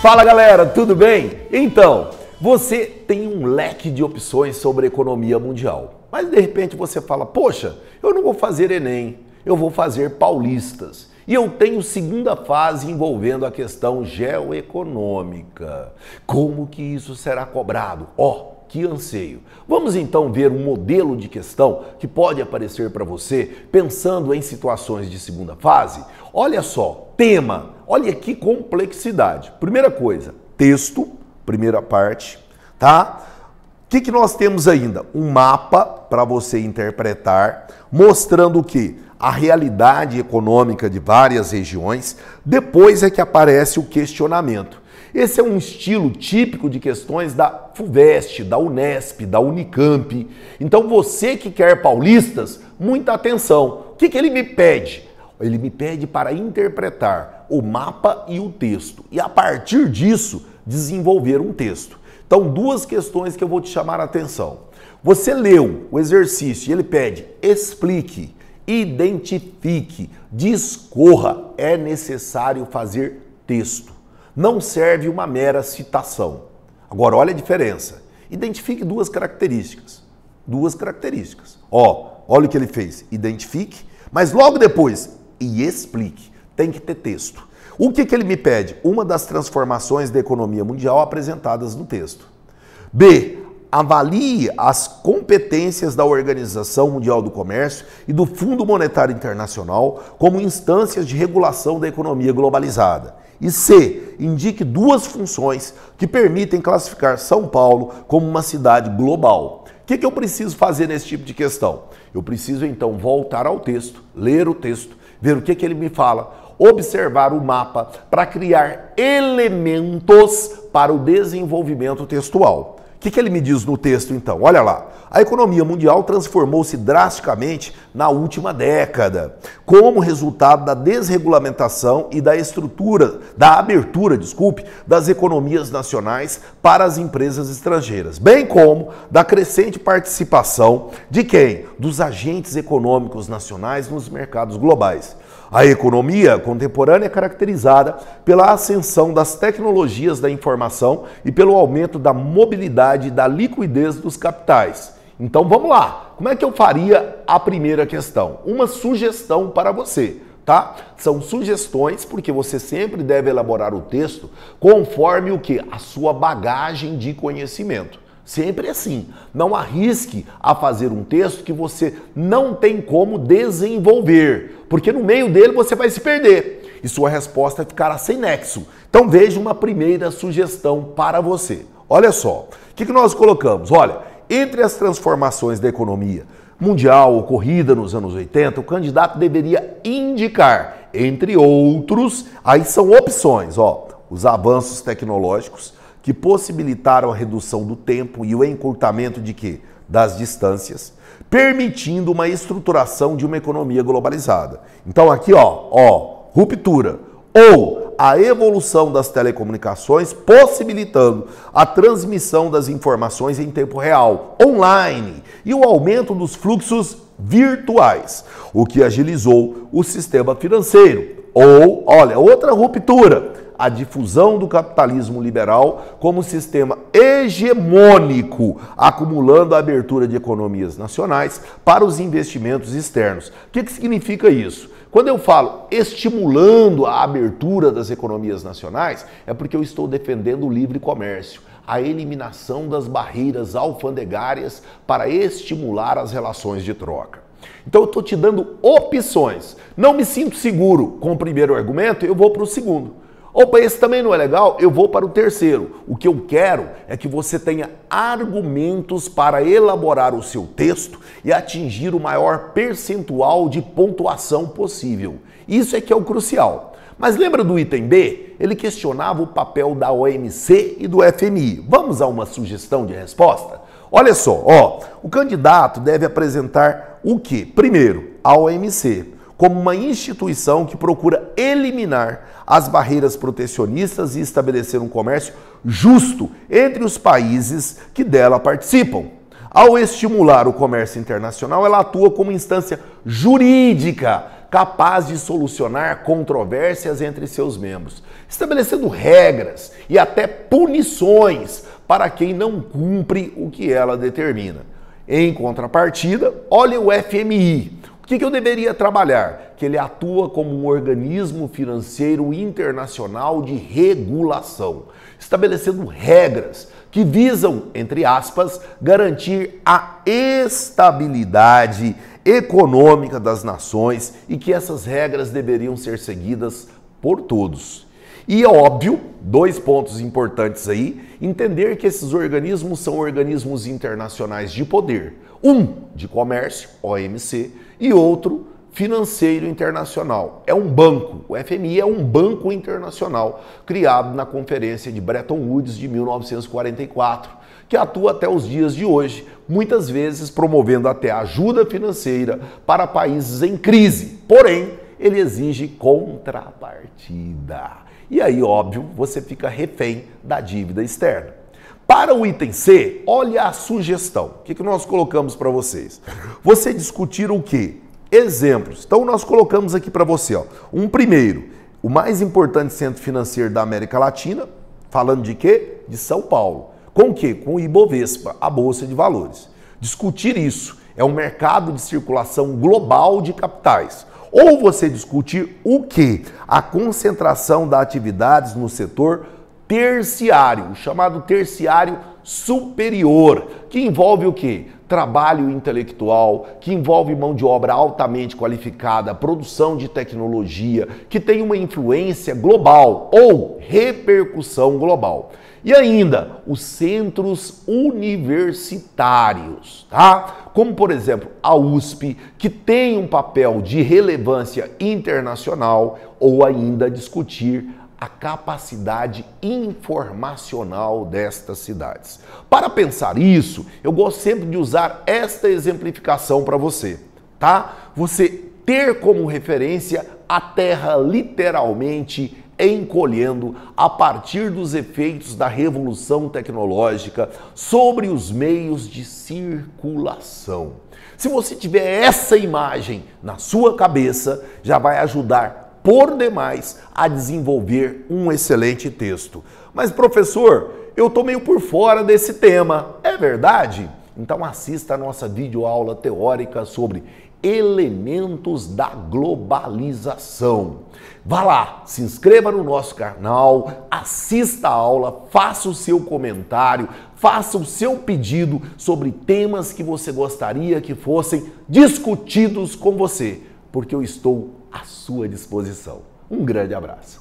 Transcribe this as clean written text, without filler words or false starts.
Fala galera, tudo bem? Então, você tem um leque de opções sobre economia mundial, mas de repente você fala, poxa, eu não vou fazer Enem, eu vou fazer paulistas. E eu tenho segunda fase envolvendo a questão geoeconômica. Como que isso será cobrado? Que anseio! Vamos então ver um modelo de questão que pode aparecer para você pensando em situações de segunda fase. Olha só, tema, olha que complexidade. Primeira coisa, texto, primeira parte, tá? O que nós temos ainda? Um mapa para você interpretar, mostrando o quê? A realidade econômica de várias regiões. Depois é que aparece o questionamento. Esse é um estilo típico de questões da FUVEST, da Unesp, da Unicamp. Então você que quer paulistas, muita atenção. O que ele me pede? Ele me pede para interpretar o mapa e o texto e a partir disso desenvolver um texto. Então duas questões que eu vou te chamar a atenção. Você leu o exercício e ele pede explique, identifique, discorra. É necessário fazer texto. Não serve uma mera citação. Agora, olha a diferença. Identifique duas características. Olha o que ele fez. Identifique, mas logo depois, e explique. Tem que ter texto. O que ele me pede? Uma das transformações da economia mundial apresentadas no texto. B. Avalie as competências da Organização Mundial do Comércio e do Fundo Monetário Internacional como instâncias de regulação da economia globalizada. E C. Indique duas funções que permitem classificar São Paulo como uma cidade global. O que eu preciso fazer nesse tipo de questão? Eu preciso então voltar ao texto, ler o texto, ver o que ele me fala, observar o mapa para criar elementos para o desenvolvimento textual. O que ele me diz no texto então? Olha lá, a economia mundial transformou-se drasticamente na última década, como resultado da desregulamentação e da abertura das economias nacionais para as empresas estrangeiras, bem como da crescente participação de quem? Dos agentes econômicos nacionais nos mercados globais. A economia contemporânea é caracterizada pela ascensão das tecnologias da informação e pelo aumento da mobilidade e da liquidez dos capitais. Então vamos lá, como é que eu faria a primeira questão? Uma sugestão para você, tá? São sugestões porque você sempre deve elaborar o texto conforme o que? A sua bagagem de conhecimento. Sempre assim, não arrisque a fazer um texto que você não tem como desenvolver, porque no meio dele você vai se perder e sua resposta ficará sem nexo. Então veja uma primeira sugestão para você. Olha só, o que nós colocamos? Olha, entre as transformações da economia mundial ocorrida nos anos 80, o candidato deveria indicar, entre outros, aí são opções, os avanços tecnológicos, que possibilitaram a redução do tempo e o encurtamento de quê? Das distâncias, permitindo uma estruturação de uma economia globalizada. Então aqui, ruptura. Ou a evolução das telecomunicações, possibilitando a transmissão das informações em tempo real, online, e o aumento dos fluxos virtuais, o que agilizou o sistema financeiro. Ou, olha, outra ruptura, a difusão do capitalismo liberal como sistema hegemônico, acumulando a abertura de economias nacionais para os investimentos externos. O que significa isso? Quando eu falo estimulando a abertura das economias nacionais, é porque eu estou defendendo o livre comércio, a eliminação das barreiras alfandegárias para estimular as relações de troca. Então eu estou te dando opções. Não me sinto seguro com o primeiro argumento, eu vou para o segundo. Opa, esse também não é legal? Eu vou para o terceiro. O que eu quero é que você tenha argumentos para elaborar o seu texto e atingir o maior percentual de pontuação possível. Isso é que é o crucial. Mas lembra do item B? Ele questionava o papel da OMC e do FMI. Vamos a uma sugestão de resposta? Olha só, o candidato deve apresentar o quê? Primeiro, a OMC, como uma instituição que procura eliminar as barreiras protecionistas e estabelecer um comércio justo entre os países que dela participam. Ao estimular o comércio internacional, ela atua como instância jurídica capaz de solucionar controvérsias entre seus membros, estabelecendo regras e até punições para quem não cumpre o que ela determina. Em contrapartida, olha o FMI. O que eu deveria trabalhar? Que ele atua como um organismo financeiro internacional de regulação, estabelecendo regras que visam, entre aspas, garantir a estabilidade econômica das nações e que essas regras deveriam ser seguidas por todos. E é óbvio, 2 pontos importantes aí, entender que esses organismos são organismos internacionais de poder. Um de comércio, OMC, e outro financeiro internacional. É um banco, o FMI é um banco internacional criado na Conferência de Bretton Woods de 1944, que atua até os dias de hoje, muitas vezes promovendo até ajuda financeira para países em crise. Porém, ele exige contrapartida. E aí, óbvio, você fica refém da dívida externa. Para o item C, olha a sugestão. O que nós colocamos para vocês? Você discutir o quê? Exemplos. Então, nós colocamos aqui para você, ó, um primeiro, o mais importante centro financeiro da América Latina, falando de quê? De São Paulo. Com o quê? Com o Ibovespa, a Bolsa de Valores. Discutir isso é um mercado de circulação global de capitais. Ou você discutir o quê? A concentração das atividades no setor terciário, o chamado terciário superior, que envolve o quê? Trabalho intelectual, que envolve mão de obra altamente qualificada, produção de tecnologia, que tem uma influência global ou repercussão global. E ainda, os centros universitários, tá? Como, por exemplo, a USP, que tem um papel de relevância internacional, ou ainda discutir a capacidade informacional destas cidades. Para pensar isso, eu gosto sempre de usar esta exemplificação para você, tá? Você ter como referência a Terra literalmente encolhendo a partir dos efeitos da revolução tecnológica sobre os meios de circulação. Se você tiver essa imagem na sua cabeça, já vai ajudar por demais a desenvolver um excelente texto. Mas, professor, eu estou meio por fora desse tema, é verdade? Então assista a nossa videoaula teórica sobre elementos da globalização. Vá lá, se inscreva no nosso canal, assista a aula, faça o seu comentário, faça o seu pedido sobre temas que você gostaria que fossem discutidos com você, porque eu estou à sua disposição. Um grande abraço.